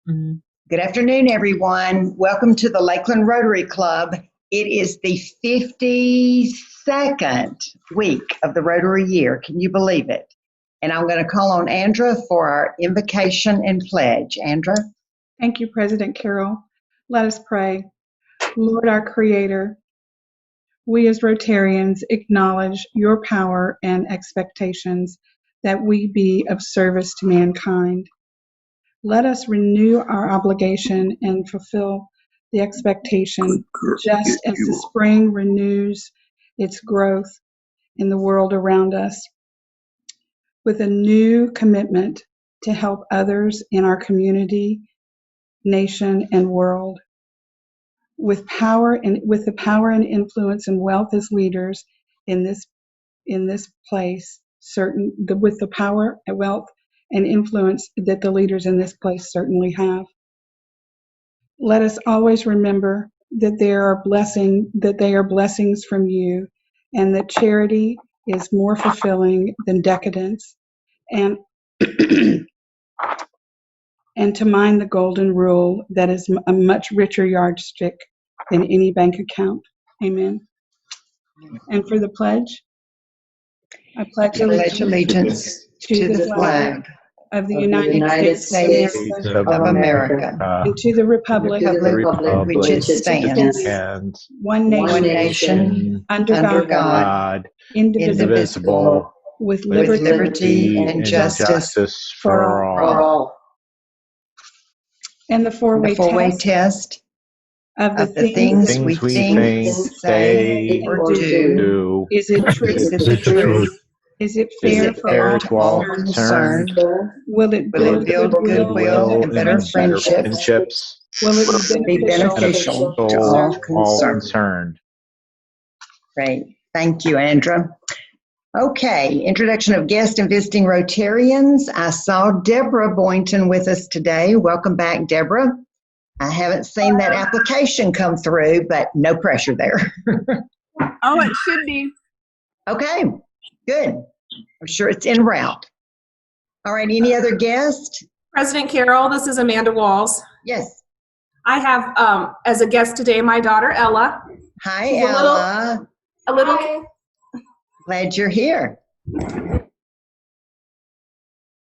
Good afternoon, everyone. Welcome to the Lakeland Rotary Club. It is the 52nd week of the Rotary year. Can you believe it? And I'm going to call on Andra for our invocation and pledge. Andra? Thank you, President Carroll. Let us pray. Lord, our Creator, we as Rotarians acknowledge your power and expectations that we be of service to mankind. Let us renew our obligation and fulfill the expectation just as the spring renews its growth in the world around us with a new commitment to help others in our community, nation, and world. With the power and influence and wealth as leaders in this place, with the power and wealth and influence that the leaders in this place certainly have. Let us always remember that they are blessings from you, and that charity is more fulfilling than decadence, and and to mind the golden rule that is a much richer yardstick than any bank account. Amen. And for the pledge, I pledge allegiance to the flag of the United States of America, and to the republic which it stands, one nation, under God, indivisible, with liberty and justice for all. And the four-way test of the things we think, say, or do. Is it true? Is it fair for all concerned? Will it build goodwill and better friendships? Will it be beneficial to all concerned? Great. Thank you, Andra. Okay, introduction of guest and visiting Rotarians. I saw Deborah Boynton with us today. Welcome back, Deborah. I haven't seen that application come through, but no pressure there. Oh, it should be. Okay, good. I'm sure it's en route. All right, any other guest? President Carroll, this is Amanda Walls. Yes. I have as a guest today my daughter Ella. Hi, Ella. A little. Glad you're here.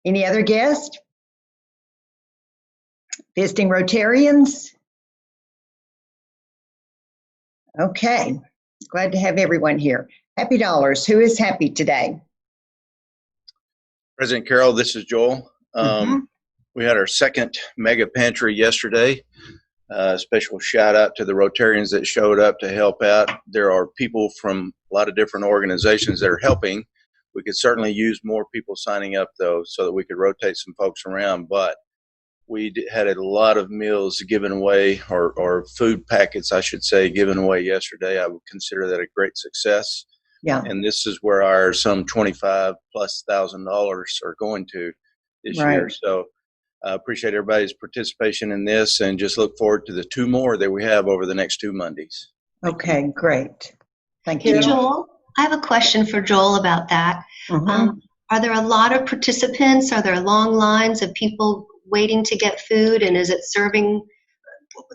Any other guest? Visiting Rotarians? Okay, glad to have everyone here. Happy Dollars, who is happy today? President Carroll, this is Joel. We had our second mega pantry yesterday. Special shout out to the Rotarians that showed up to help out. There are people from a lot of different organizations that are helping. We could certainly use more people signing up though, so that we could rotate some folks around, but we had a lot of meals given away, or food packets, I should say, given away yesterday. I would consider that a great success. Yeah. And this is where our some $25,000+ are going to this year. So I appreciate everybody's participation in this, and just look forward to the 2 more that we have over the next 2 Mondays. Okay, great. Thank you. Hey, Joel, I have a question for Joel about that. Are there a lot of participants? Are there long lines of people waiting to get food? And is it serving?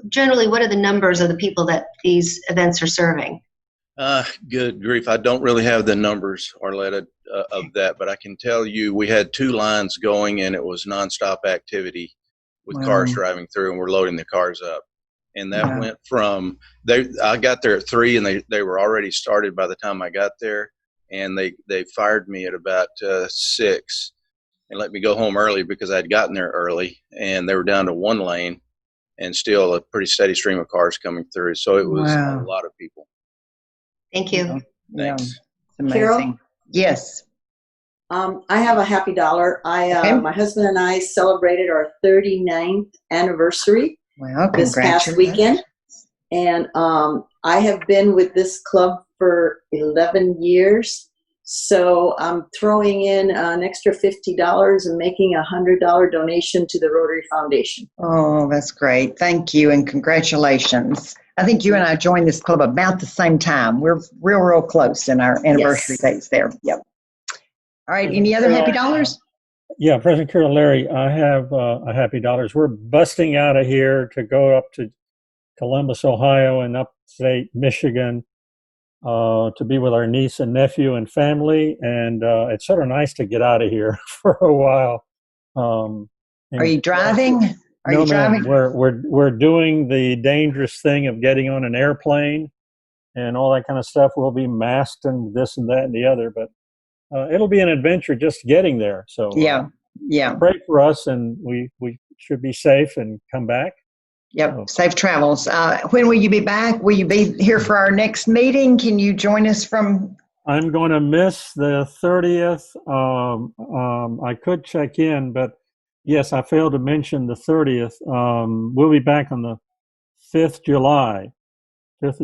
Generally, what are the numbers of the people that these events are serving? Good grief. I don't really have the numbers, Arletta, of that, but I can tell you we had 2 lines going, and it was nonstop activity with cars driving through, and we're loading the cars up. And that went from, I got there at 3, and they were already started by the time I got there, and they fired me at about 6 and let me go home early because I'd gotten there early, and they were down to 1 lane and still a pretty steady stream of cars coming through. So it was a lot of people. Thank you. Thanks. Amazing. Carol? Yes. I have a happy dollar. My husband and I celebrated our 39th anniversary this past weekend. And I have been with this club for 11 years. So I'm throwing in an extra $50 and making a $100 donation to the Rotary Foundation. Oh, that's great. Thank you and congratulations. I think you and I joined this club about the same time. We're real close in our anniversary dates there. Yep. All right. Any other happy dollars? Yeah, President Carol, Larry, I have a happy dollars. We're busting out of here to go up to Columbus, Ohio, and upstate Michigan to be with our niece and nephew and family. And it's sort of nice to get out of here for a while. Are you driving? No, ma'am. We're doing the dangerous thing of getting on an airplane and all that kind of stuff. We'll be masked and this and that and the other, but it'll be an adventure just getting there. So yeah. Pray for us, and we should be safe and come back. Yep. Safe travels. When will you be back? Will you be here for our next meeting? Can you join us from? I'm going to miss the 30th. I could check in, but yes, I failed to mention the 30th. We'll be back on the 5th of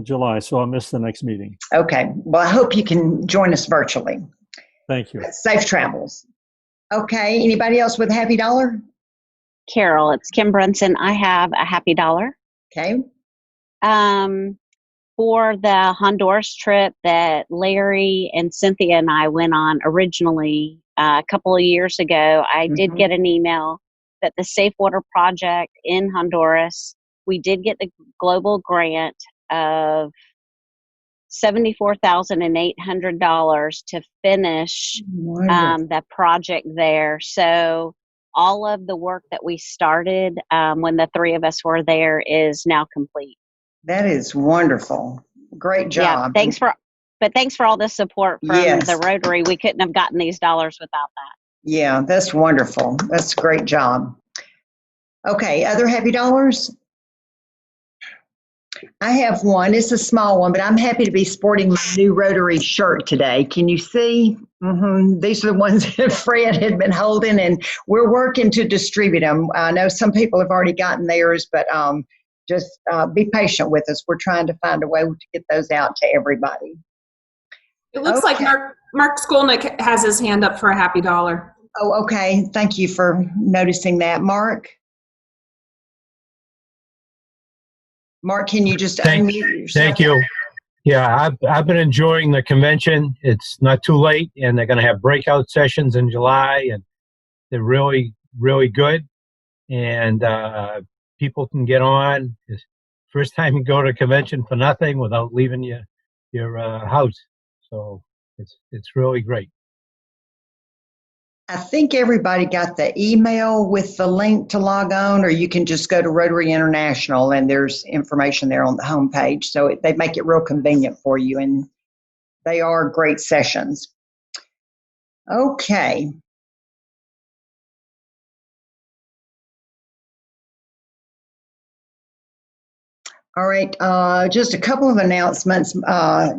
July, so I'll miss the next meeting. Okay. Well, I hope you can join us virtually. Thank you. Safe travels. Okay. Anybody else with a happy dollar? Carol, it's Kim Brunson. I have a happy dollar. Okay. For the Honduras trip that Larry and Cynthia and I went on originally a couple of years ago, I did get an email that the Safe Water Project in Honduras, we did get the global grant of $74,800 to finish the project there. So all of the work that we started when the three of us were there is now complete. That is wonderful. Great job. Yeah, thanks for all the support from the Rotary. We couldn't have gotten these dollars without that. Yeah, that's wonderful. That's a great job. Okay, other happy dollars? I have one. It's a small one, but I'm happy to be sporting my new Rotary shirt today. Can you see? These are the ones that Fred had been holding, and we're working to distribute them. I know some people have already gotten theirs, but just be patient with us. We're trying to find a way to get those out to everybody. It looks like Mark Skolnick has his hand up for a happy dollar. Oh, okay. Thank you for noticing that. Mark, can you just unmute yourself? Thank you. Yeah, I've been enjoying the convention. It's not too late, and they're going to have breakout sessions in July, and they're really, really good. And people can get on. It's first time you go to a convention for nothing without leaving your house. So it's really great. I think everybody got the email with the link to log on, or you can just go to Rotary International and there's information there on the homepage. So they make it real convenient for you, and they are great sessions. Okay. All right, just a couple of announcements.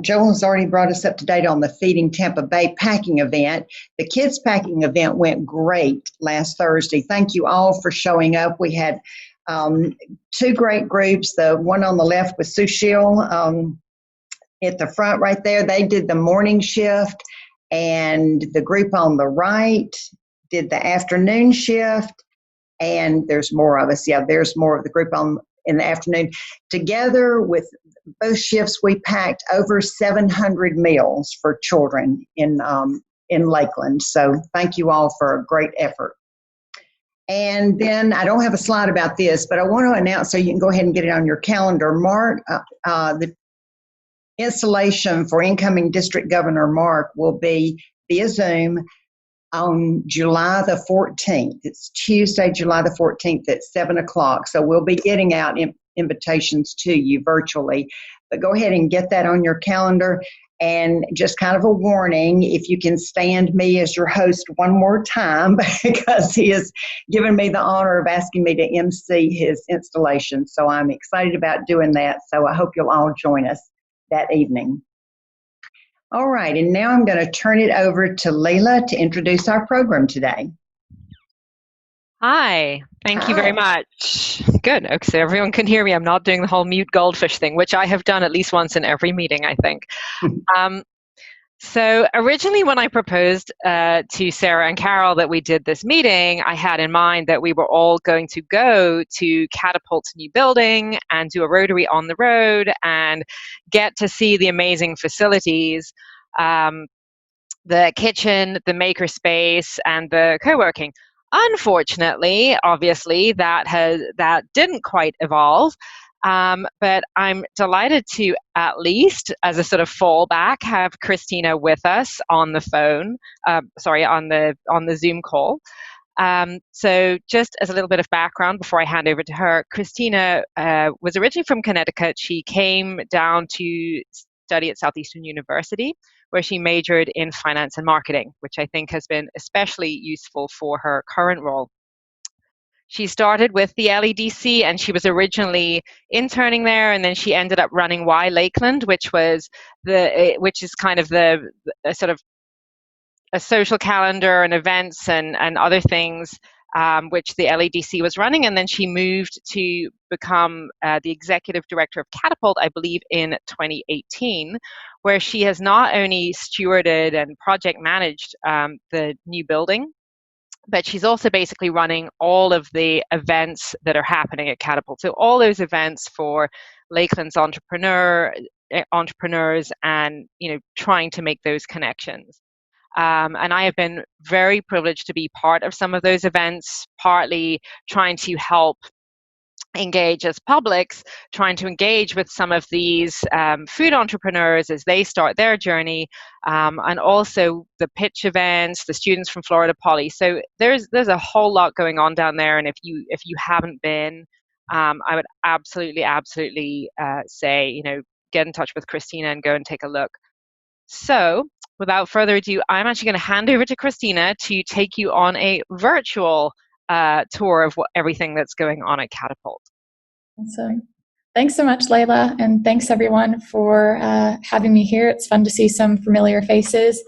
Joel has already brought us up to date on the Feeding Tampa Bay packing event. The kids packing event went great last Thursday. Thank you all for showing up. We had two great groups. The one on the left was Sushil at the front right there. They did the morning shift, and the group on the right did the afternoon shift, and there's more of us. Yeah, there's more of the group in the afternoon. Together with both shifts, we packed over 700 meals for children in Lakeland. So thank you all for a great effort. And then I don't have a slide about this, but I want to announce, so you can go ahead and get it on your calendar. Mark, the installation for incoming District Governor Mark will be via Zoom on July the 14th. It's Tuesday, July the 14th at 7 o'clock. So we'll be getting out invitations to you virtually. But go ahead and get that on your calendar. And just kind of a warning, if you can stand me as your host one more time, because he has given me the honor of asking me to MC his installation. So I'm excited about doing that. So I hope you'll all join us that evening. All right, and now I'm going to turn it over to Leila to introduce our program today. Hi, thank you very much. Good, okay, so everyone can hear me. I'm not doing the whole mute goldfish thing, which I have done at least once in every meeting, I think. So originally when I proposed to Sarah and Carol that we did this meeting, I had in mind that we were all going to go to Catapult's new building and do a Rotary on the road and get to see the amazing facilities, the kitchen, the makerspace, and the co-working. Unfortunately, obviously, that didn't quite evolve. But I'm delighted to, at least as a sort of fallback, have Christina with us on the phone. On the Zoom call. So just as a little bit of background before I hand over to her, Christina was originally from Connecticut. She came down to study at Southeastern University, where she majored in finance and marketing, which I think has been especially useful for her current role. She started with the LEDC, and she was originally interning there, and then she ended up running Lakeland, which is kind of the sort of a social calendar and events and other things which the LEDC was running. And then she moved to become the executive director of Catapult, I believe, in 2018, where she has not only stewarded and project managed the new building, but she's also basically running all of the events that are happening at Catapult. So all those events for Lakeland's entrepreneurs and, trying to make those connections. And I have been very privileged to be part of some of those events, partly trying to help engage as publics, trying to engage with some of these food entrepreneurs as they start their journey, and also the pitch events, the students from Florida Poly. So there's a whole lot going on down there, and if you haven't been, I would absolutely say, get in touch with Christina and go and take a look. So without further ado, I'm actually going to hand over to Christina to take you on a virtual tour of everything that's going on at Catapult. Awesome. Thanks so much, Layla, and thanks everyone for having me here. It's fun to see some familiar faces,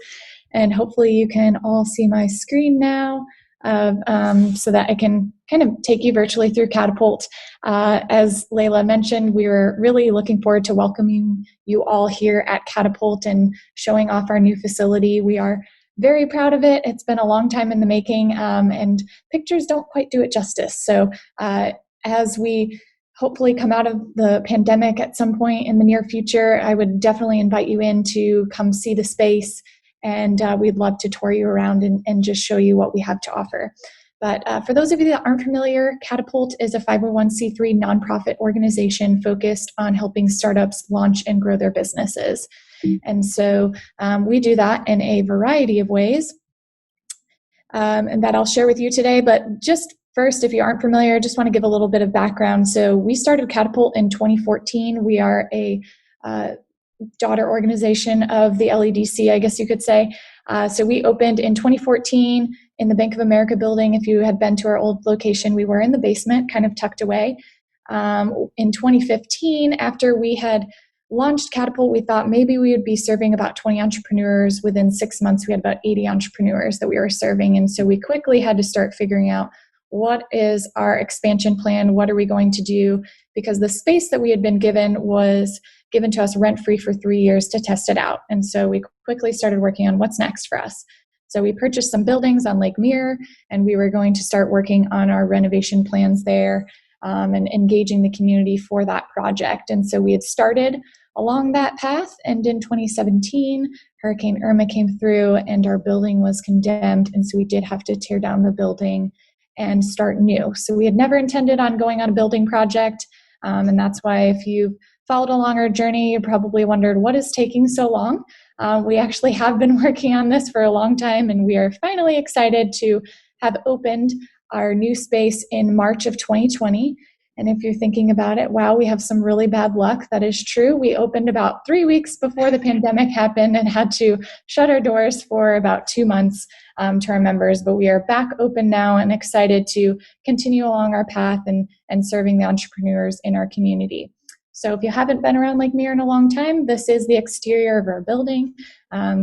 and hopefully you can all see my screen now so that I can kind of take you virtually through Catapult. As Layla mentioned, we were really looking forward to welcoming you all here at Catapult and showing off our new facility. We are very proud of it. It's been a long time in the making, and pictures don't quite do it justice. So as we hopefully come out of the pandemic at some point in the near future, I would definitely invite you in to come see the space, and we'd love to tour you around and just show you what we have to offer. But for those of you that aren't familiar, Catapult is a 501c3 nonprofit organization focused on helping startups launch and grow their businesses. And so we do that in a variety of ways, and that I'll share with you today. But just first, if you aren't familiar, I just want to give a little bit of background. So we started Catapult in 2014. We are a daughter organization of the LEDC, I guess you could say. So we opened in 2014 in the Bank of America building. If you had been to our old location, we were in the basement, kind of tucked away. In 2015, after we had launched Catapult, we thought maybe we would be serving about 20 entrepreneurs. Within 6 months, we had about 80 entrepreneurs that we were serving. And so we quickly had to start figuring out, what is our expansion plan? What are we going to do? Because the space that we had been given was given to us rent-free for 3 years to test it out. And so we quickly started working on what's next for us. So we purchased some buildings on Lake Mirror, and we were going to start working on our renovation plans there and engaging the community for that project. And so we had started along that path, and in 2017, Hurricane Irma came through and our building was condemned, and so we did have to tear down the building and start new. So we had never intended on going on a building project, and that's why if you've followed along our journey, you probably wondered, what is taking so long? We actually have been working on this for a long time, and we are finally excited to have opened our new space in March of 2020. And if you're thinking about it, wow, we have some really bad luck. That is true. We opened about 3 weeks before the pandemic happened and had to shut our doors for about 2 months to our members. But we are back open now and excited to continue along our path and serving the entrepreneurs in our community. So if you haven't been around Lake Mirror in a long time, this is the exterior of our building.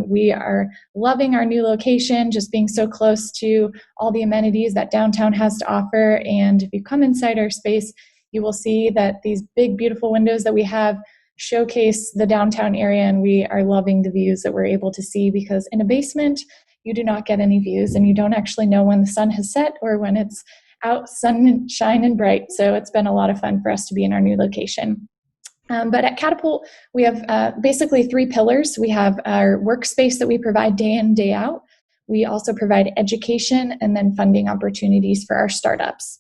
We are loving our new location, just being so close to all the amenities that downtown has to offer. And if you come inside our space, you will see that these big, beautiful windows that we have showcase the downtown area, and we are loving the views that we're able to see, because in a basement, you do not get any views, and you don't actually know when the sun has set or when it's out, sunshine and bright. So it's been a lot of fun for us to be in our new location. But at Catapult, we have basically 3 pillars. We have our workspace that we provide day in, day out. We also provide education and then funding opportunities for our startups.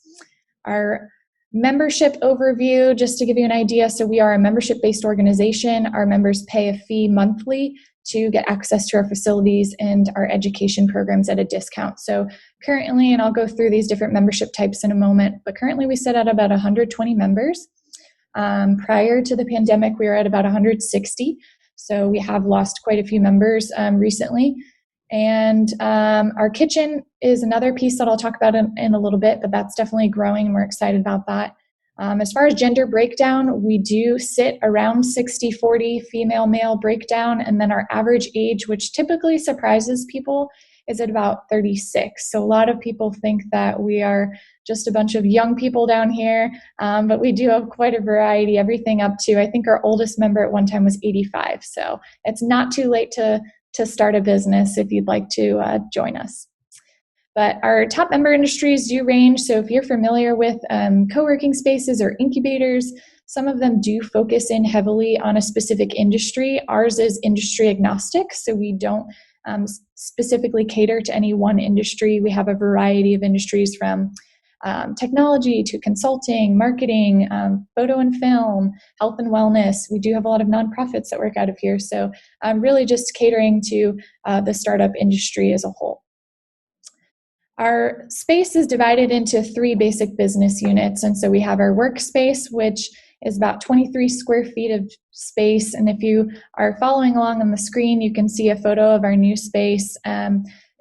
Our membership overview, just to give you an idea, so we are a membership-based organization. Our members pay a fee monthly to get access to our facilities and our education programs at a discount. So currently, and I'll go through these different membership types in a moment, but currently we sit at about 120 members. Prior to the pandemic, we were at about 160. So we have lost quite a few members recently. And our kitchen is another piece that I'll talk about in a little bit, but that's definitely growing and we're excited about that. As far as gender breakdown, we do sit around 60-40 female-male breakdown, and then our average age, which typically surprises people, is at about 36. So a lot of people think that we are just a bunch of young people down here, but we do have quite a variety, everything up to, I think our oldest member at one time was 85. So it's not too late to start a business if you'd like to join us. But our top member industries do range. So if you're familiar with co-working spaces or incubators, some of them do focus in heavily on a specific industry. Ours is industry agnostic, so we don't specifically cater to any one industry. We have a variety of industries from technology to consulting, marketing, photo and film, health and wellness. We do have a lot of nonprofits that work out of here. So really just catering to the startup industry as a whole. Our space is divided into 3 basic business units. And so we have our workspace, which is about 23 square feet of space. And if you are following along on the screen, you can see a photo of our new space.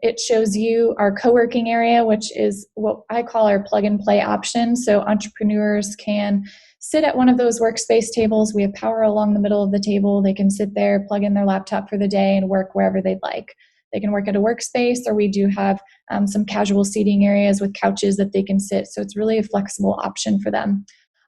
It shows you our co-working area, which is what I call our plug and play option. So entrepreneurs can sit at one of those workspace tables. We have power along the middle of the table. They can sit there, plug in their laptop for the day and work wherever they'd like. They can work at a workspace, or we do have some casual seating areas with couches that they can sit. So it's really a flexible option for them.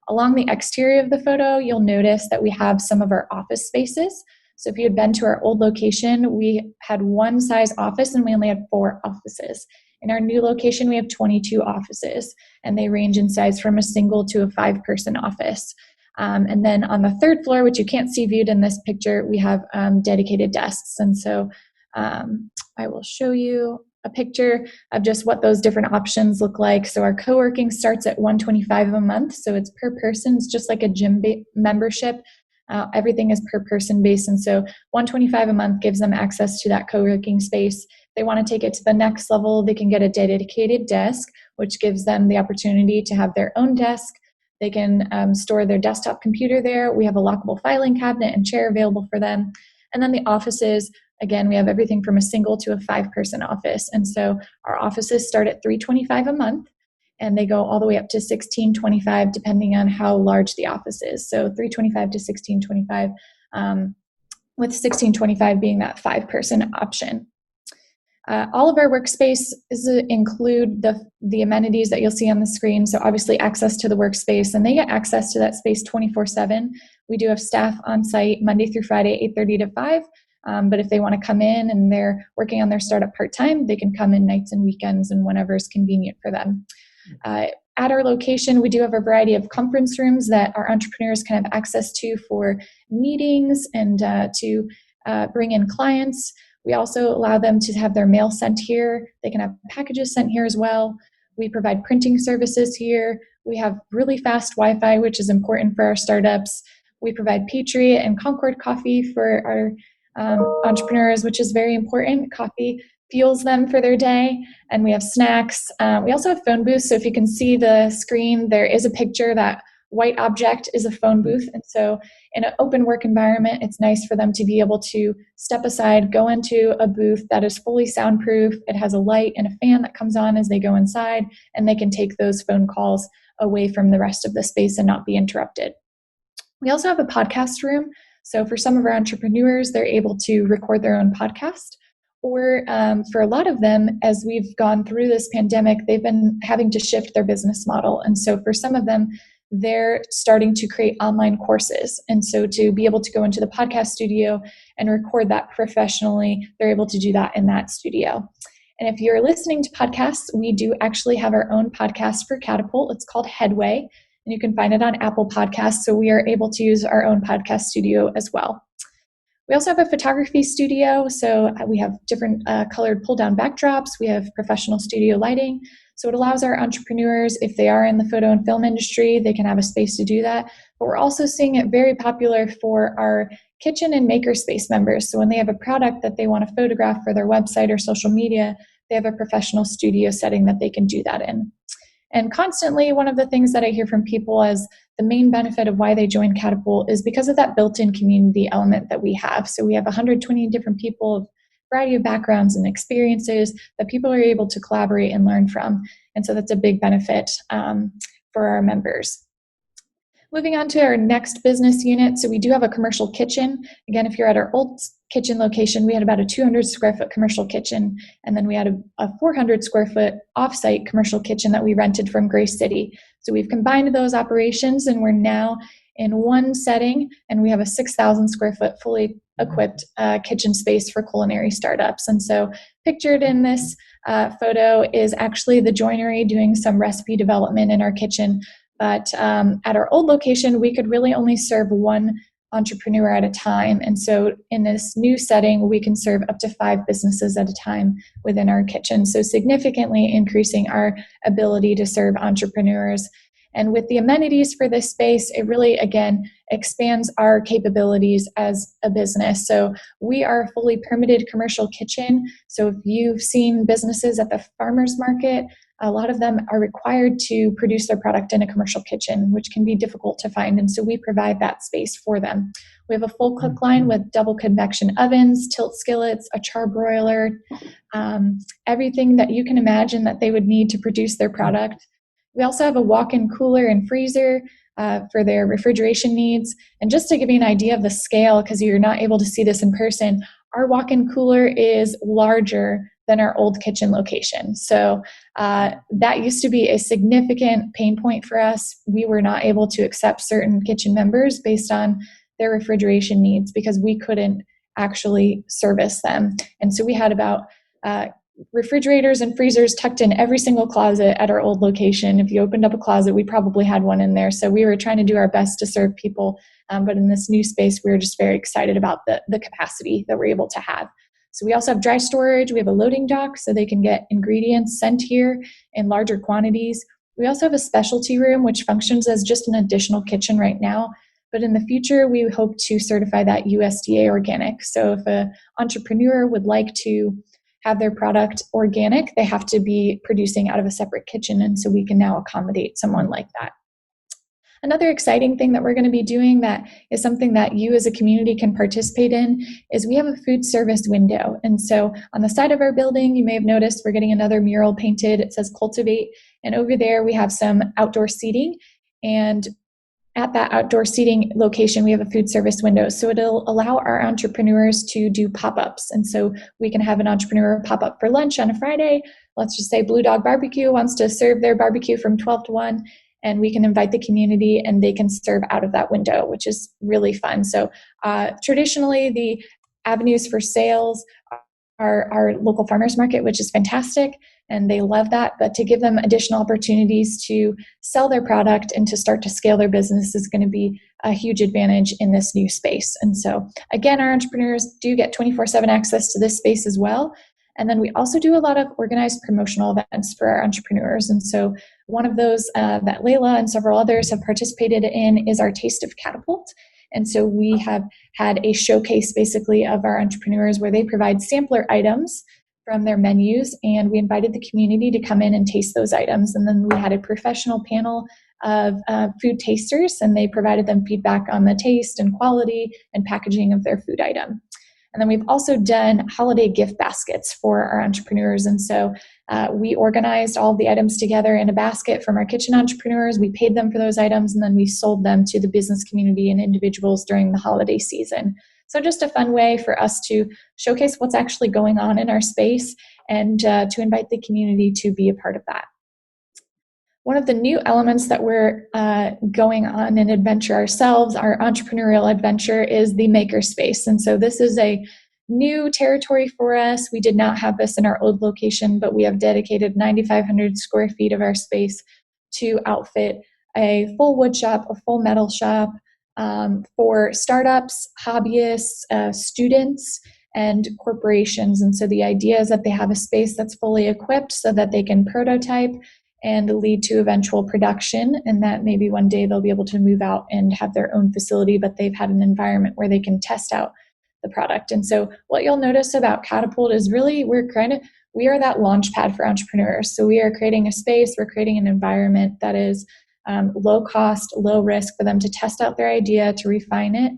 Along the exterior of the photo, you'll notice that we have some of our office spaces. So if you had been to our old location, we had one size office and we only had 4 offices. In our new location, we have 22 offices, and they range in size from a single to a 5-person office. And then on the 3rd floor, which you can't see viewed in this picture, we have dedicated desks. And so I will show you a picture of just what those different options look like. So our co-working starts at $125 a month. So it's per person. It's just like a gym membership. Everything is per person based. And so $125 a month gives them access to that co-working space. If they want to take it to the next level, they can get a dedicated desk, which gives them the opportunity to have their own desk. They can store their desktop computer there. We have a lockable filing cabinet and chair available for them. And then the offices, again, we have everything from a single to a 5-person office. And so our offices start at $325 a month, and they go all the way up to $1,625 depending on how large the office is. So $325 to $1,625, with $1,625 being that 5-person option. All of our workspaces include the amenities that you'll see on the screen. So obviously access to the workspace, and they get access to that space 24/7. We do have staff on site Monday through Friday, 8:30 to 5. But if they want to come in and they're working on their startup part-time, they can come in nights and weekends and whenever is convenient for them. At our location, we do have a variety of conference rooms that our entrepreneurs can have access to for meetings and to bring in clients. We also allow them to have their mail sent here. They can have packages sent here as well. We provide printing services here. We have really fast Wi-Fi, which is important for our startups. We provide Patriot and Concord coffee for our entrepreneurs, which is very important. Coffee fuels them for their day. And we have snacks. We also have phone booths. So if you can see the screen, there is a picture. That white object is a phone booth. And so in an open work environment, it's nice for them to be able to step aside, go into a booth that is fully soundproof. It has a light and a fan that comes on as they go inside, and they can take those phone calls away from the rest of the space and not be interrupted. We also have a podcast room. So for some of our entrepreneurs, they're able to record their own podcast. Or for a lot of them, as we've gone through this pandemic, they've been having to shift their business model. And so for some of them, they're starting to create online courses. And so to be able to go into the podcast studio and record that professionally, they're able to do that in that studio. And if you're listening to podcasts, we do actually have our own podcast for Catapult. It's called Headway, and you can find it on Apple Podcasts. So we are able to use our own podcast studio as well. We also have a photography studio, so we have different colored pull-down backdrops. We have professional studio lighting, so it allows our entrepreneurs, if they are in the photo and film industry, they can have a space to do that. But we're also seeing it very popular for our kitchen and makerspace members. So when they have a product that they want to photograph for their website or social media, they have a professional studio setting that they can do that in. And constantly, one of the things that I hear from people as the main benefit of why they join Catapult is because of that built-in community element that we have. So we have 120 different people of a variety of backgrounds and experiences that people are able to collaborate and learn from. And so that's a big benefit for our members. Moving on to our next business unit. So we do have a commercial kitchen. Again, if you're at our old kitchen location, we had about a 200 square foot commercial kitchen. And then we had a 400 square foot offsite commercial kitchen that we rented from Grace City. So we've combined those operations and we're now in one setting, and we have a 6,000 square foot fully equipped kitchen space for culinary startups. And so pictured in this photo is actually the joinery doing some recipe development in our kitchen. But at our old location, we could really only serve one entrepreneur at a time. And so in this new setting, we can serve up to 5 businesses at a time within our kitchen. So significantly increasing our ability to serve entrepreneurs. And with the amenities for this space, it really, again, expands our capabilities as a business. So we are a fully permitted commercial kitchen. So if you've seen businesses at the farmers market, a lot of them are required to produce their product in a commercial kitchen, which can be difficult to find. And so we provide that space for them. We have a full cook line with double convection ovens, tilt skillets, a charbroiler, everything that you can imagine that they would need to produce their product. We also have a walk-in cooler and freezer for their refrigeration needs. And just to give you an idea of the scale, because you're not able to see this in person, our walk-in cooler is larger than our old kitchen location. So that used to be a significant pain point for us. We were not able to accept certain kitchen members based on their refrigeration needs because we couldn't actually service them. And so we had about refrigerators and freezers tucked in every single closet at our old location. If you opened up a closet, we probably had one in there. So we were trying to do our best to serve people. But in this new space, we were just very excited about the capacity that we're able to have. So we also have dry storage. We have a loading dock so they can get ingredients sent here in larger quantities. We also have a specialty room, which functions as just an additional kitchen right now. But in the future, we hope to certify that USDA organic. So if an entrepreneur would like to have their product organic, they have to be producing out of a separate kitchen. And so we can now accommodate someone like that. Another exciting thing that we're going to be doing that is something that you as a community can participate in is we have a food service window. And so on the side of our building, you may have noticed we're getting another mural painted. It says Cultivate. And over there, we have some outdoor seating. And at that outdoor seating location, we have a food service window. So it'll allow our entrepreneurs to do pop-ups. And so we can have an entrepreneur pop up for lunch on a Friday. Let's just say Blue Dog Barbecue wants to serve their barbecue from 12 to 1. And we can invite the community and they can serve out of that window, which is really fun. So traditionally, the avenues for sales are our local farmers market, which is fantastic. And they love that. But to give them additional opportunities to sell their product and to start to scale their business is going to be a huge advantage in this new space. And so again, our entrepreneurs do get 24/7 access to this space as well. And then we also do a lot of organized promotional events for our entrepreneurs. And so one of those that Layla and several others have participated in is our Taste of Catapult. And so we have had a showcase basically of our entrepreneurs where they provide sampler items from their menus, and we invited the community to come in and taste those items. And then we had a professional panel of food tasters, and they provided them feedback on the taste and quality and packaging of their food item. And then we've also done holiday gift baskets for our entrepreneurs. And so we organized all the items together in a basket from our kitchen entrepreneurs. We paid them for those items, and then we sold them to the business community and individuals during the holiday season. So just a fun way for us to showcase what's actually going on in our space and to invite the community to be a part of that. One of the new elements that we're going on an adventure ourselves, our entrepreneurial adventure, is the makerspace. And so this is a new territory for us. We did not have this in our old location, but we have dedicated 9,500 square feet of our space to outfit a full wood shop, a full metal shop, for startups, hobbyists, students, and corporations. And so the idea is that they have a space that's fully equipped so that they can prototype and lead to eventual production, and that maybe one day they'll be able to move out and have their own facility, but they've had an environment where they can test out the product. And so what you'll notice about Catapult is really we are that launch pad for entrepreneurs. So we are creating a space, we're creating an environment that is low cost, low risk for them to test out their idea, to refine it,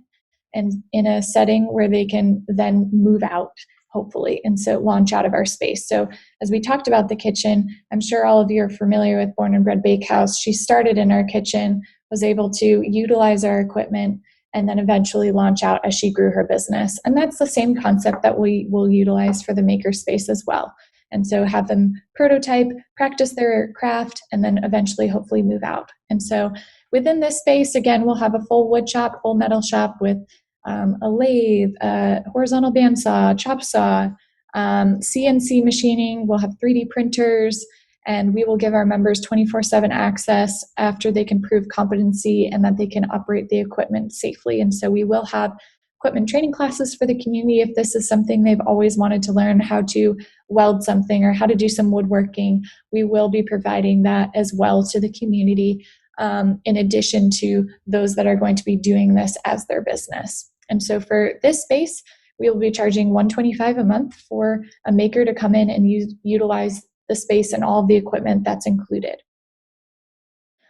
and in a setting where they can then move out, hopefully, and so launch out of our space. So as we talked about the kitchen, I'm sure all of you are familiar with Born and Bred Bakehouse. She started in our kitchen, was able to utilize our equipment, and then eventually launch out as she grew her business. And that's the same concept that we will utilize for the makerspace as well. And so have them prototype, practice their craft, and then eventually hopefully move out. And so within this space, again, we'll have a full wood shop, full metal shop with a lathe, a horizontal bandsaw, chop saw, CNC machining. We'll have 3D printers, and we will give our members 24/7 access after they can prove competency and that they can operate the equipment safely. And so we will have equipment training classes for the community if this is something they've always wanted to learn, how to weld something or how to do some woodworking. We will be providing that as well to the community, in addition to those that are going to be doing this as their business. And so for this space, we will be charging $125 a month for a maker to come in and utilize the space and all of the equipment that's included.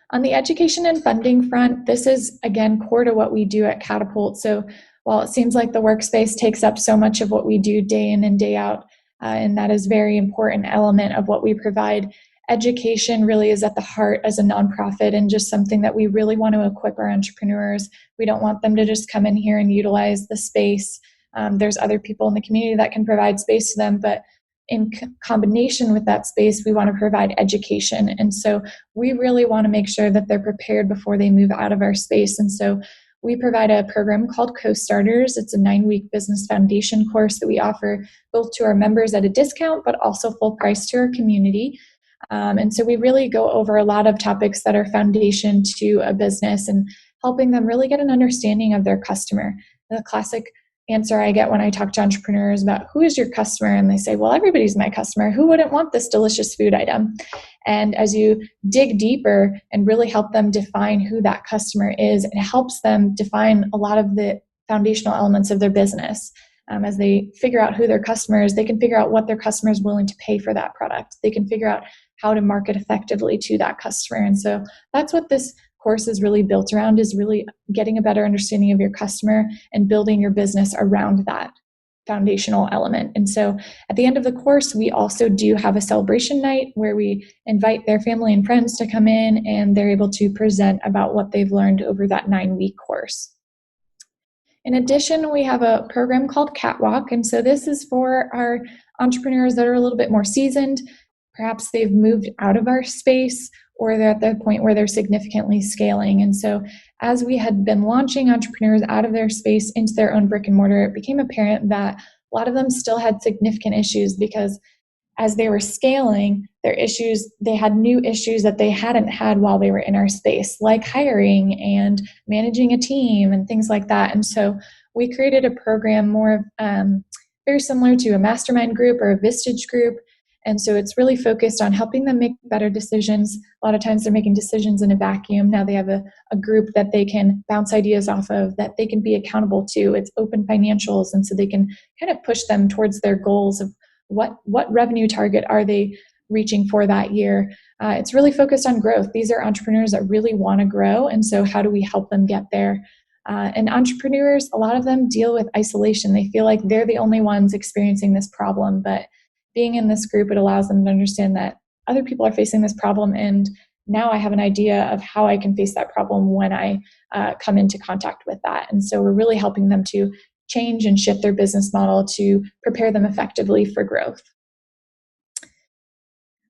On the education and funding front, this is, again, core to what we do at Catapult. So while it seems like the workspace takes up so much of what we do day in and day out, and that is a very important element of what we provide, education really is at the heart as a nonprofit and just something that we really want to equip our entrepreneurs. We don't want them to just come in here and utilize the space. There's other people in the community that can provide space to them, but in combination with that space, we want to provide education. And so we really want to make sure that they're prepared before they move out of our space. And so we provide a program called Co-Starters. It's a 9-week business foundation course that we offer both to our members at a discount, but also full price to our community. And so we really go over a lot of topics that are foundation to a business and helping them really get an understanding of their customer. The classic answer I get when I talk to entrepreneurs about who is your customer, and they say, well, everybody's my customer. Who wouldn't want this delicious food item? And as you dig deeper and really help them define who that customer is, it helps them define a lot of the foundational elements of their business. As they figure out who their customer is, they can figure out what their customer is willing to pay for that product. They can figure out how to market effectively to that customer. And so that's what this course is really built around, is really getting a better understanding of your customer and building your business around that foundational element. And so at the end of the course, we also do have a celebration night where we invite their family and friends to come in, and they're able to present about what they've learned over that 9-week course. In addition, we have a program called Catwalk. And so this is for our entrepreneurs that are a little bit more seasoned. Perhaps they've moved out of our space, or they're at the point where they're significantly scaling. And so as we had been launching entrepreneurs out of their space into their own brick and mortar, it became apparent that a lot of them still had significant issues, because as they were scaling their issues, they had new issues that they hadn't had while they were in our space, like hiring and managing a team and things like that. And so we created a program more very similar to a mastermind group or a Vistage group. And so it's really focused on helping them make better decisions. A lot of times they're making decisions in a vacuum. Now they have a group that they can bounce ideas off of, that they can be accountable to. It's open financials. And so they can kind of push them towards their goals of what revenue target are they reaching for that year. It's really focused on growth. These are entrepreneurs that really want to grow. And so how do we help them get there? And entrepreneurs, a lot of them deal with isolation. They feel like they're the only ones experiencing this problem. But being in this group, it allows them to understand that other people are facing this problem, and now I have an idea of how I can face that problem when I come into contact with that. And so we're really helping them to change and shift their business model to prepare them effectively for growth.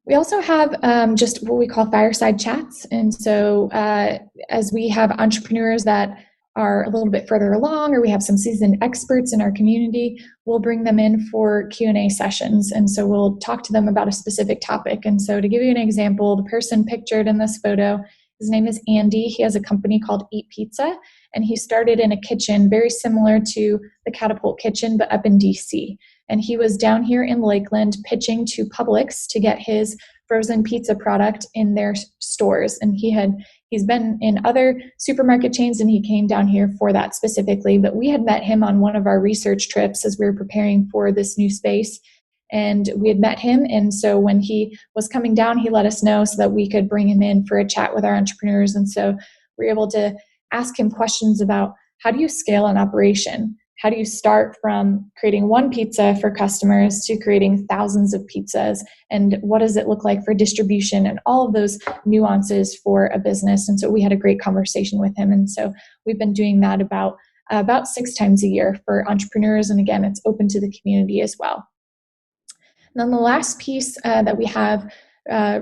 We also have just what we call fireside chats. And so as we have entrepreneurs that are a little bit further along, or we have some seasoned experts in our community, we'll bring them in for Q&A sessions. And so we'll talk to them about a specific topic. And so to give you an example, the person pictured in this photo His name is Andy. He has a company called Eat Pizza, and he started in a kitchen very similar to the Catapult kitchen, but up in DC. And he was down here in Lakeland pitching to Publix to get his frozen pizza product in their stores. And he's been in other supermarket chains, and he came down here for that specifically. But we had met him on one of our research trips as we were preparing for this new space. And we had met him. And so when he was coming down, he let us know so that we could bring him in for a chat with our entrepreneurs. And so we were able to ask him questions about, how do you scale an operation? How do you start from creating one pizza for customers to creating thousands of pizzas? And what does it look like for distribution and all of those nuances for a business? And so we had a great conversation with him. And so we've been doing that about 6 times a year for entrepreneurs. And again, it's open to the community as well. And then the last piece that we have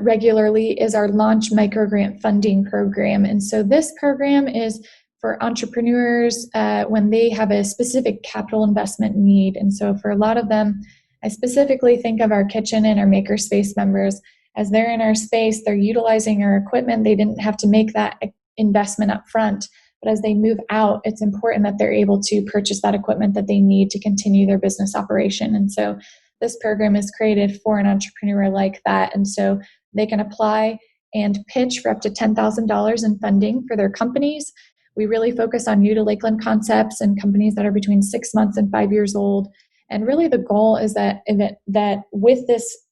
regularly is our Launch Microgrant Funding Program. And so this program is for entrepreneurs when they have a specific capital investment need. And so for a lot of them, I specifically think of our kitchen and our makerspace members. As they're in our space, they're utilizing our equipment. They didn't have to make that investment up front. But as they move out, it's important that they're able to purchase that equipment that they need to continue their business operation. And so this program is created for an entrepreneur like that. And so they can apply and pitch for up to $10,000 in funding for their companies. We really focus on new to Lakeland concepts and companies that are between 6 months and 5 years old. And really the goal is that with this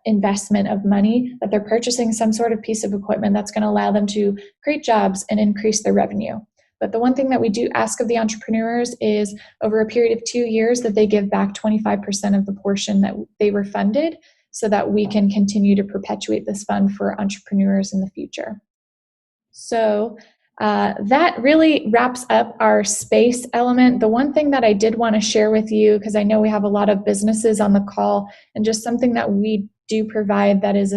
investment of money, that they're purchasing some sort of piece of equipment that's going to allow them to create jobs and increase their revenue. But the one thing that we do ask of the entrepreneurs is over a period of 2 years that they give back 25% of the portion that they were funded, so that we can continue to perpetuate this fund for entrepreneurs in the future. So that really wraps up our space element. The one thing that I did want to share with you, because I know we have a lot of businesses on the call, and just something that we do provide that is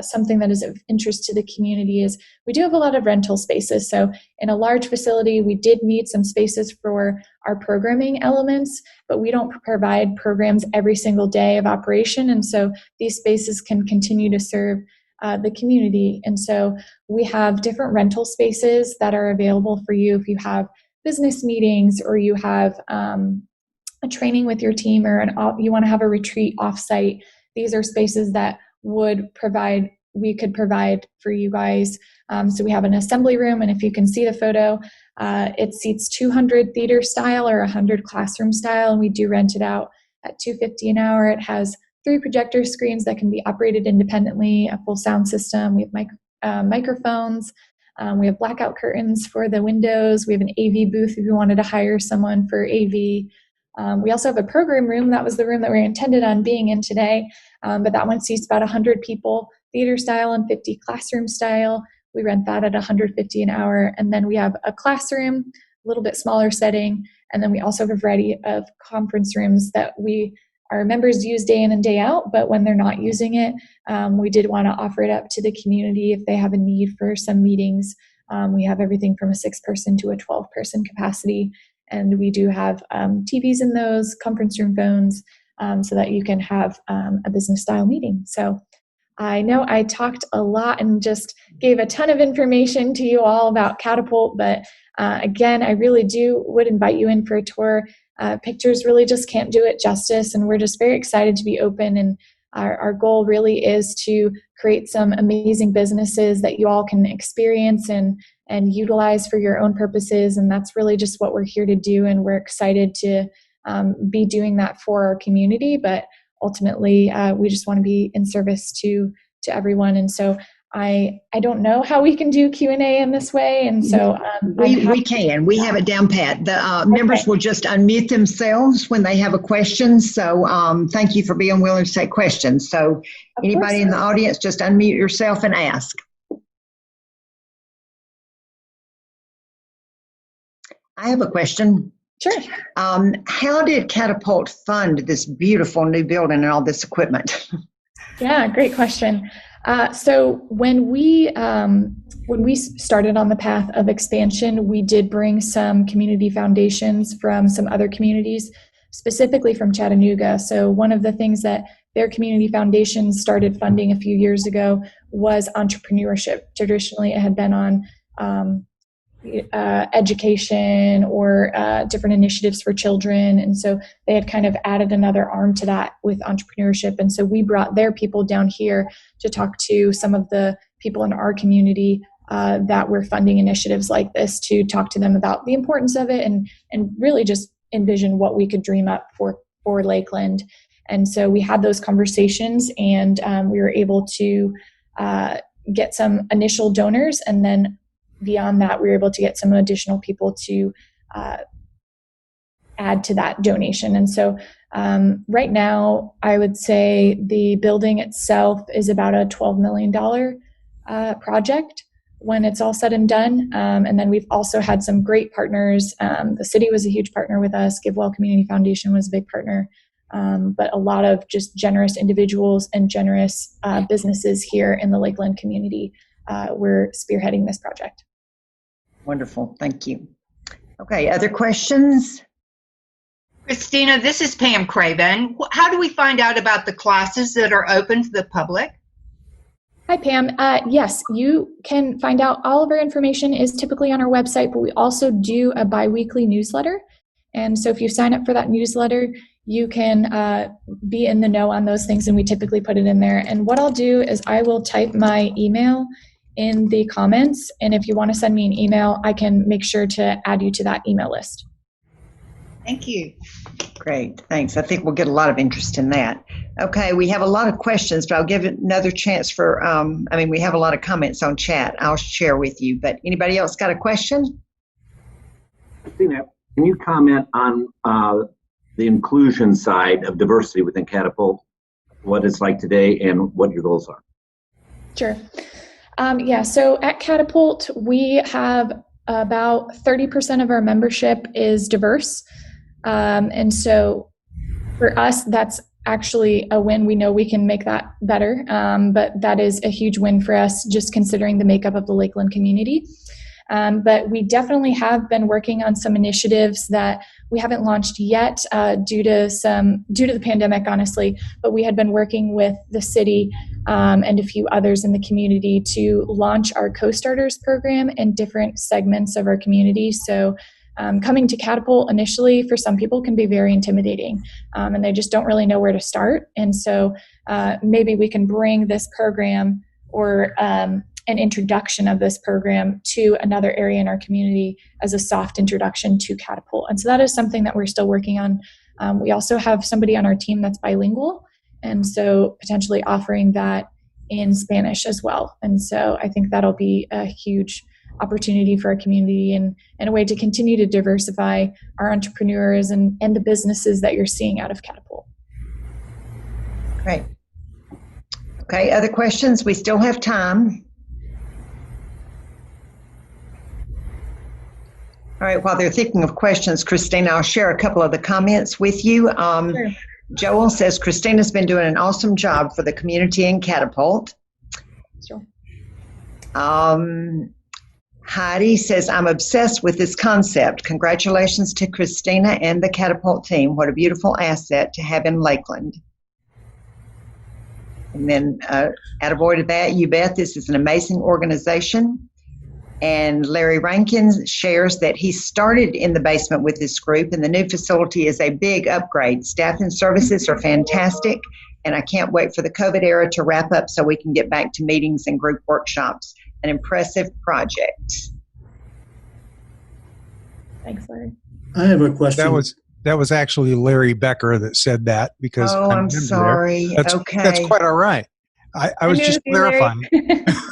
something that is of interest to the community, is we do have a lot of rental spaces. So in a large facility, we did need some spaces for our programming elements, but we don't provide programs every single day of operation. And so these spaces can continue to serve the community. And so we have different rental spaces that are available for you if you have business meetings, or you have a training with your team, or you want to have a retreat offsite. These are spaces that we could provide for you guys. So we have an assembly room, and if you can see the photo, it seats 200 theater style or 100 classroom style, and we do rent it out at $250 an hour. It has 3 projector screens that can be operated independently, a full sound system. We have microphones. We have blackout curtains for the windows. We have an AV booth if you wanted to hire someone for AV. We also have a program room. That was the room that we were intended on being in today, but that one seats about 100 people, theater style and 50 classroom style. We rent that at $150 an hour. And then we have a classroom, a little bit smaller setting. And then we also have a variety of conference rooms that our members use day in and day out, but when they're not using it, we did want to offer it up to the community if they have a need for some meetings. We have everything from a 6-person to a 12-person capacity, and we do have TVs in those, conference room phones, so that you can have a business-style meeting. So I know I talked a lot and just gave a ton of information to you all about Catapult, but again, I really would invite you in for a tour. Pictures really just can't do it justice, and we're just very excited to be open, and our goal really is to create some amazing businesses that you all can experience and utilize for your own purposes, and that's really just what we're here to do, and we're excited to be doing that for our community, but ultimately we just want to be in service to everyone. And so I don't know how we can do Q&A in this way, and so we can. We have it down pat. The members will just unmute themselves when they have a question. So thank you for being willing to take questions. So anybody in the audience, just unmute yourself and ask. I have a question. Sure. How did Catapult fund this beautiful new building and all this equipment? Yeah, great question. So when we started on the path of expansion, we did bring some community foundations from some other communities, specifically from Chattanooga. So one of the things that their community foundation started funding a few years ago was entrepreneurship. Traditionally, it had been on education or different initiatives for children. And so they had kind of added another arm to that with entrepreneurship. And so we brought their people down here to talk to some of the people in our community that were funding initiatives like this, to talk to them about the importance of it and really just envision what we could dream up for Lakeland. And so we had those conversations, and we were able to get some initial donors, and then beyond that, we were able to get some additional people to add to that donation. And so right now, I would say the building itself is about a $12 million project when it's all said and done. And then we've also had some great partners. The city was a huge partner with us. GiveWell Community Foundation was a big partner. But a lot of just generous individuals and generous businesses here in the Lakeland community were spearheading this project. Wonderful. Thank you. Okay, other questions? Christina, this is Pam Craven. How do we find out about the classes that are open to the public? Hi, Pam. Yes, you can find out. All of our information is typically on our website, but we also do a bi-weekly newsletter. And so if you sign up for that newsletter, you can be in the know on those things, and we typically put it in there. And what I'll do is I will type my email in the comments, and if you want to send me an email, I can make sure to add you to that email list. Thank you. Great, thanks. I think we'll get a lot of interest in that. Okay, we have a lot of questions, but I'll give it another chance for, we have a lot of comments on chat. I'll share with you, but anybody else got a question? Christina, can you comment on the inclusion side of diversity within Catapult, what it's like today and what your goals are? Sure. So at Catapult, we have about 30% of our membership is diverse. And so for us, that's actually a win. We know we can make that better, but that is a huge win for us, just considering the makeup of the Lakeland community. But we definitely have been working on some initiatives that we haven't launched yet due to the pandemic, honestly. But we had been working with the city and a few others in the community to launch our Co-Starters program in different segments of our community. So coming to Catapult initially for some people can be very intimidating, and they just don't really know where to start. And so maybe we can bring this program or an introduction of this program to another area in our community as a soft introduction to Catapult. And so that is something that we're still working on. We also have somebody on our team that's bilingual, and so potentially offering that in Spanish as well. And so I think that'll be a huge opportunity for our community and a way to continue to diversify our entrepreneurs and the businesses that you're seeing out of Catapult. Great. Okay, other questions? We still have time. All right, while they're thinking of questions, Christina, I'll share a couple of the comments with you. Sure. Joel says, Christina's been doing an awesome job for the community in Catapult. Sure. Heidi says, I'm obsessed with this concept. Congratulations to Christina and the Catapult team. What a beautiful asset to have in Lakeland. And then, attaboy to that, you bet, this is an amazing organization. And Larry Rankin shares that he started in the basement with this group, and the new facility is a big upgrade. Staff and services are fantastic, and I can't wait for the COVID era to wrap up so we can get back to meetings and group workshops. An impressive project. Thanks, Larry. I have a question. That was actually Larry Becker that said that, because I'm sorry. That's quite all right. I was just clarifying.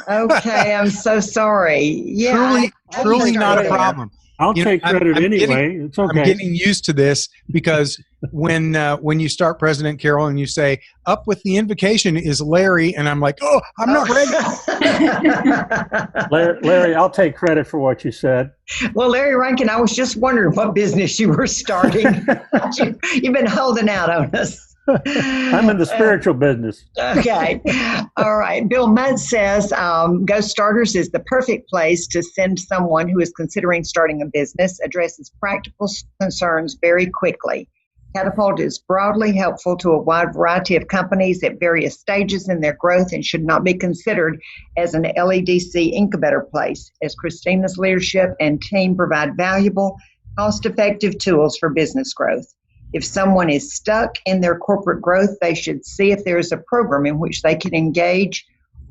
Okay, I'm so sorry. Yeah, truly not a problem. I'll take credit anyway. It's okay. I'm getting used to this, because when you start President Carroll and you say, up with the invocation is Larry, and I'm like, oh, I'm not ready. Larry, I'll take credit for what you said. Well, Larry Rankin, I was just wondering what business you were starting. You've been holding out on us. I'm in the spiritual business. Okay. All right. Bill Mudd says, Go Starters is the perfect place to send someone who is considering starting a business, addresses practical concerns very quickly. Catapult is broadly helpful to a wide variety of companies at various stages in their growth and should not be considered as an LEDC incubator place, as Christina's leadership and team provide valuable, cost-effective tools for business growth. If someone is stuck in their corporate growth, they should see if there is a program in which they can engage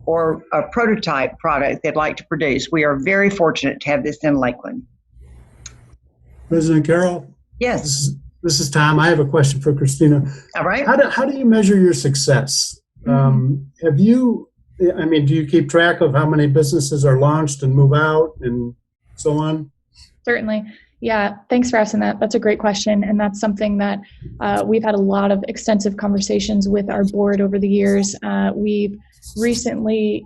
or a prototype product they'd like to produce. We are very fortunate to have this in Lakeland. President Carroll? Yes. This is Tom. I have a question for Christina. All right. How do you measure your success? Do you keep track of how many businesses are launched and move out and so on? Certainly. Yeah, thanks for asking that. That's a great question. And that's something that we've had a lot of extensive conversations with our board over the years. We've recently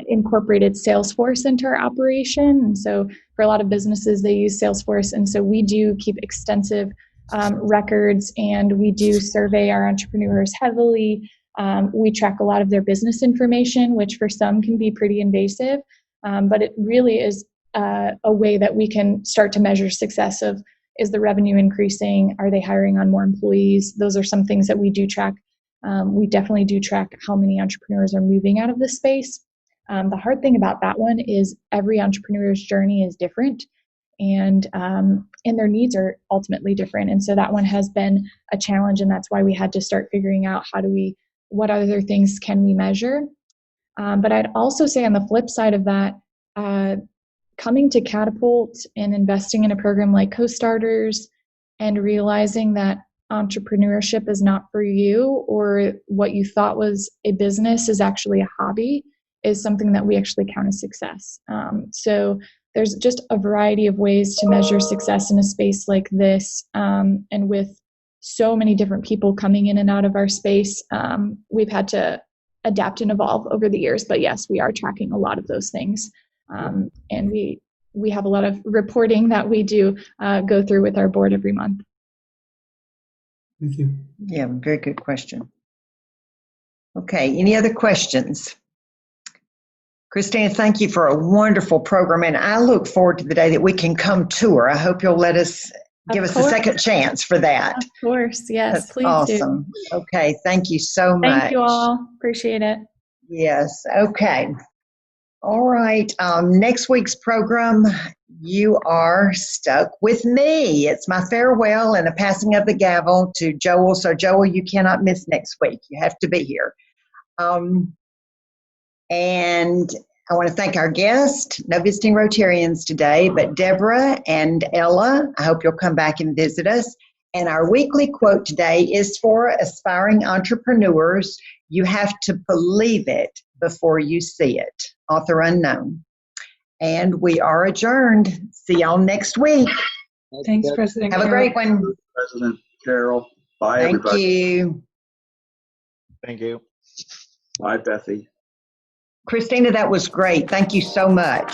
incorporated Salesforce into our operation. And so for a lot of businesses, they use Salesforce. And so we do keep extensive records, and we do survey our entrepreneurs heavily. We track a lot of their business information, which for some can be pretty invasive, but it really is a way that we can start to measure success of, is the revenue increasing? Are they hiring on more employees? Those are some things that we do track. We definitely do track how many entrepreneurs are moving out of this space. The hard thing about that one is every entrepreneur's journey is different, and their needs are ultimately different. And so that one has been a challenge, and that's why we had to start figuring out what other things can we measure. But I'd also say on the flip side of that, coming to Catapult and investing in a program like Co-Starters and realizing that entrepreneurship is not for you, or what you thought was a business is actually a hobby, is something that we actually count as success. So there's just a variety of ways to measure success in a space like this. And with so many different people coming in and out of our space, we've had to adapt and evolve over the years. But yes, we are tracking a lot of those things. And we have a lot of reporting that we do go through with our board every month. Thank you. Yeah, very good question. Okay, any other questions? Christina, thank you for a wonderful program, and I look forward to the day that we can come tour. I hope you'll let us give us a second chance for that. Of course, yes, That's please awesome. do. Okay, thank you so much. Thank you all. Appreciate it. Yes, okay. All right, next week's program, you are stuck with me. It's my farewell and a passing of the gavel to Joel. So Joel, you cannot miss next week. You have to be here. And I want to thank our guests, no visiting Rotarians today, but Deborah and Ella. I hope you'll come back and visit us. And our weekly quote today is for aspiring entrepreneurs. You have to believe it before you see it. Author unknown. And we are adjourned. See y'all next week. Thanks, President Have a great one. President Carroll. Bye, Thank everybody. you. Thank you. Bye, Bethy. Christina, that was great. Thank you so much.